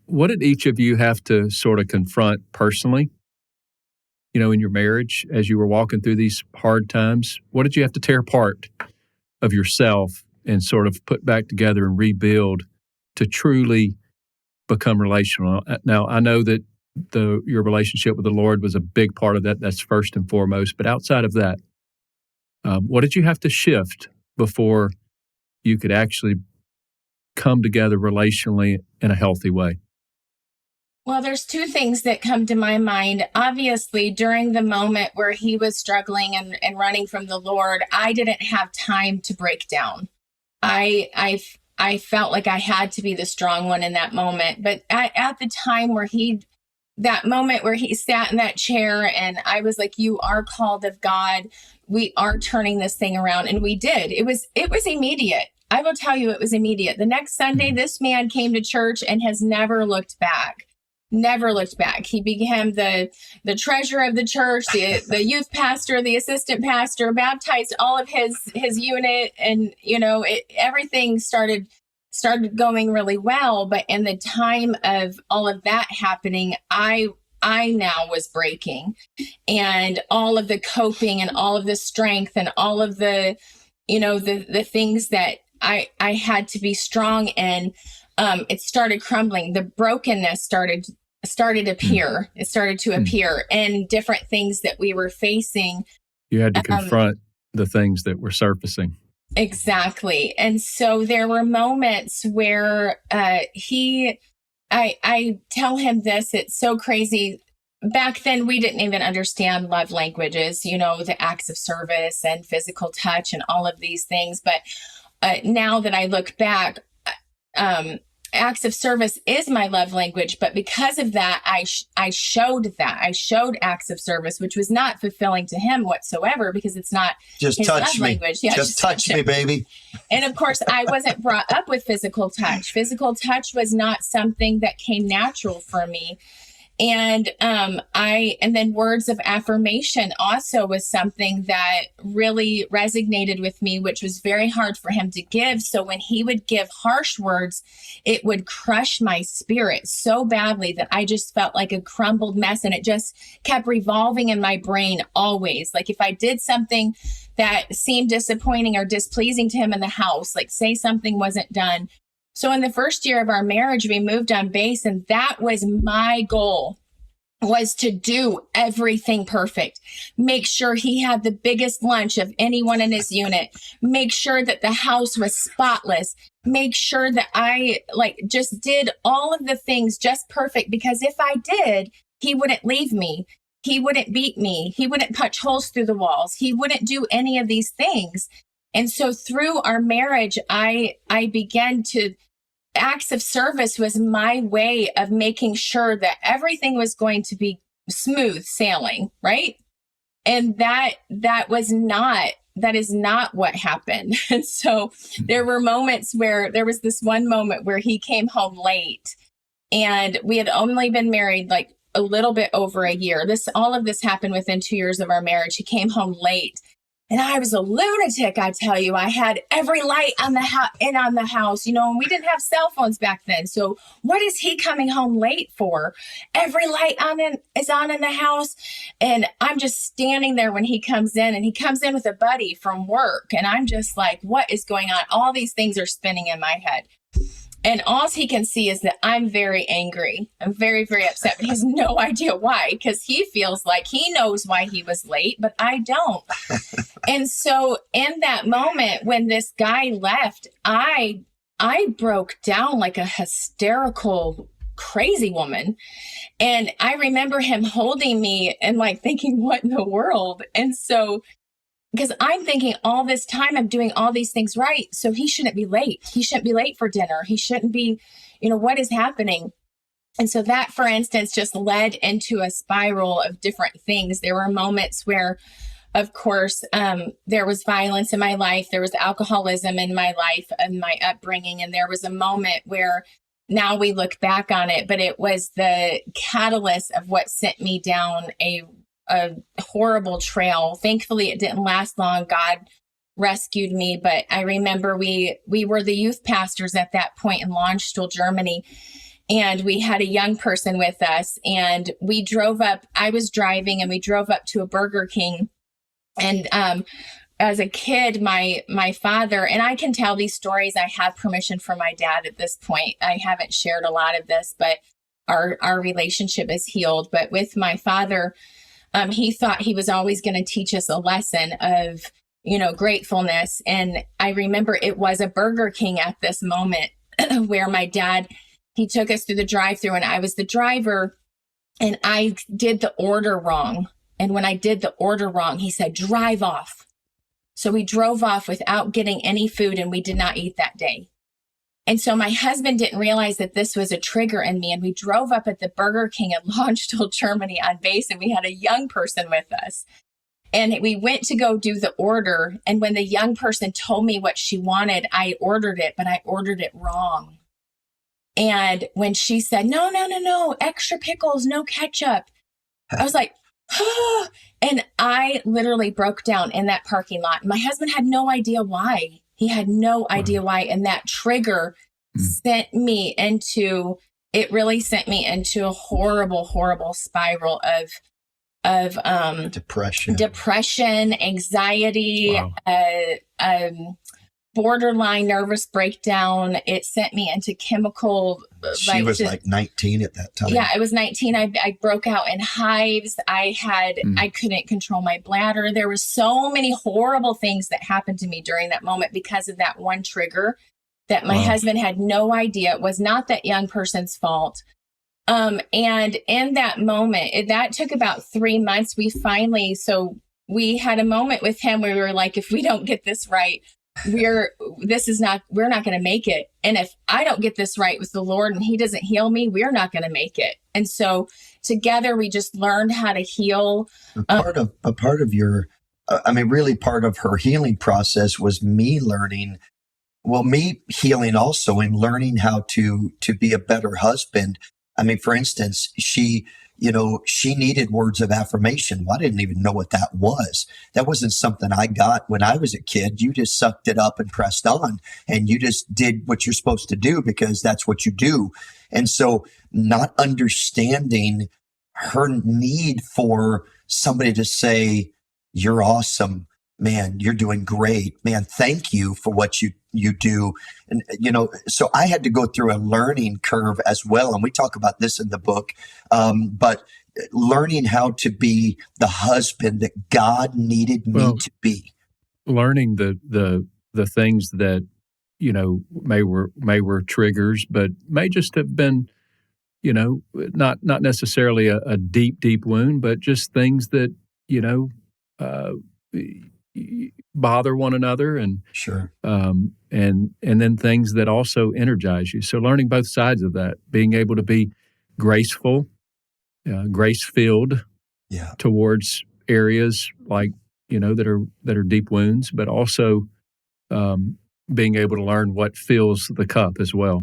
what did each of you have to sort of confront personally, in your marriage as you were walking through these hard times? What did you have to tear apart of yourself and sort of put back together and rebuild to truly become relational? Now, I know that your relationship with the Lord was a big part of that. That's first and foremost. But outside of that, what did you have to shift before you could actually come together relationally in a healthy way? Well, there's two things that come to my mind. Obviously, during the moment where he was struggling and running from the Lord, I didn't have time to break down. I felt like I had to be the strong one in that moment. But at the time that moment where he sat in that chair and I was like, you are called of God. We are turning this thing around. And we did. It was immediate. I will tell you, it was immediate. The next Sunday, this man came to church and has never looked back. Never looked back. He became the treasurer of the church, the youth pastor, the assistant pastor, baptized all of his unit. And, everything started going really well. But in the time of all of that happening, I now was breaking, and all of the coping and all of the strength and all of the, the things that I had to be strong in, it started crumbling. The brokenness started to appear. It started to appear in different things that we were facing. You had to confront the things that were surfacing. Exactly. And so there were moments where I tell him this, it's so crazy. Back then, we didn't even understand love languages, the acts of service and physical touch and all of these things. But now that I look back, acts of service is my love language. But because of that, I showed acts of service, which was not fulfilling to him whatsoever, because it's not just his touch love me. language. Yeah, just touch me, baby. And of course, I wasn't brought up with physical touch. Physical touch was not something that came natural for me. And then words of affirmation also was something that really resonated with me, which was very hard for him to give. So when he would give harsh words, it would crush my spirit so badly that I just felt like a crumbled mess. And it just kept revolving in my brain always. Like if I did something that seemed disappointing or displeasing to him in the house, like say something wasn't done. So in the first year of our marriage, we moved on base, and that was my goal, was to do everything perfect. Make sure he had the biggest lunch of anyone in his unit. Make sure that the house was spotless. Make sure that I just did all of the things just perfect, because if I did, he wouldn't leave me. He wouldn't beat me. He wouldn't punch holes through the walls. He wouldn't do any of these things. And so through our marriage, I began to, acts of service was my way of making sure that everything was going to be smooth sailing, right? And that is not what happened. And so there were moments where there was this one moment where he came home late, and we had only been married like a little bit over a year. All of this happened within 2 years of our marriage. He came home late. And I was a lunatic, I tell you. I had every light on the house, and we didn't have cell phones back then. So what is he coming home late for? Every light is on in the house. And I'm just standing there when he comes in, and he comes in with a buddy from work. And I'm just like, what is going on? All these things are spinning in my head. And all he can see is that I'm very angry. I'm very, very upset, but he has no idea why, because he feels like he knows why he was late, but I don't. And so in that moment, when this guy left, I broke down like a hysterical, crazy woman. And I remember him holding me and thinking, what in the world? And so, because I'm thinking all this time I'm doing all these things right, so he shouldn't be late. He shouldn't be late for dinner. He shouldn't be, what is happening? And so that, for instance, just led into a spiral of different things. There were moments where, of course, there was violence in my life. There was alcoholism in my life and my upbringing. And there was a moment where now we look back on it, but it was the catalyst of what sent me down a horrible trail. Thankfully, it didn't last long. God rescued me. But I remember we were the youth pastors at that point in Landstuhl, Germany. And we had a young person with us, and we drove up. I was driving, and we drove up to a Burger King. And as a kid, my father, and I can tell these stories. I have permission from my dad at this point. I haven't shared a lot of this, but our relationship is healed. But with my father, he thought he was always going to teach us a lesson of, gratefulness. And I remember it was a Burger King at this moment where my dad, he took us through the drive-thru, and I was the driver, and I did the order wrong. And when I did the order wrong, he said, drive off. So we drove off without getting any food, and we did not eat that day. And so my husband didn't realize that this was a trigger in me. And we drove up at the Burger King in Launchville, Germany on base, and we had a young person with us. And we went to go do the order. And when the young person told me what she wanted, I ordered it, but I ordered it wrong. And when she said, no, extra pickles, no ketchup, I was like, oh, and I literally broke down in that parking lot. My husband had no idea why. He had no idea why. And that trigger sent me into a horrible, horrible spiral of depression, anxiety, borderline nervous breakdown. It sent me into chemical. She was like 19 at that time. Yeah, I was 19. I broke out in hives. I couldn't control my bladder. There were so many horrible things that happened to me during that moment because of that one trigger that my husband had no idea. It was not that young person's fault. And in that moment, that took about 3 months. We had a moment with him where we were like, if we don't get this right, we're not going to make it. And if I don't get this right with the Lord and he doesn't heal me, we're not going to make it. And so together we just learned how to heal. Part of her healing process was me healing also and learning how to be a better husband. I mean, for instance, she needed words of affirmation. Well, I didn't even know what that was. That wasn't something I got when I was a kid. You just sucked it up and pressed on, and you just did what you're supposed to do because that's what you do. And so not understanding her need for somebody to say, you're awesome, man, you're doing great, man, thank you for what you do. And, so I had to go through a learning curve as well. And we talk about this in the book. But learning how to be the husband that God needed me to be. Learning the things that, may were triggers, but may just have been, not necessarily a deep wound, but just things that, bother one another, and sure, and then things that also energize you. So learning both sides of that, being able to be graceful, grace-filled, towards areas like that are deep wounds, but also being able to learn what fills the cup as well.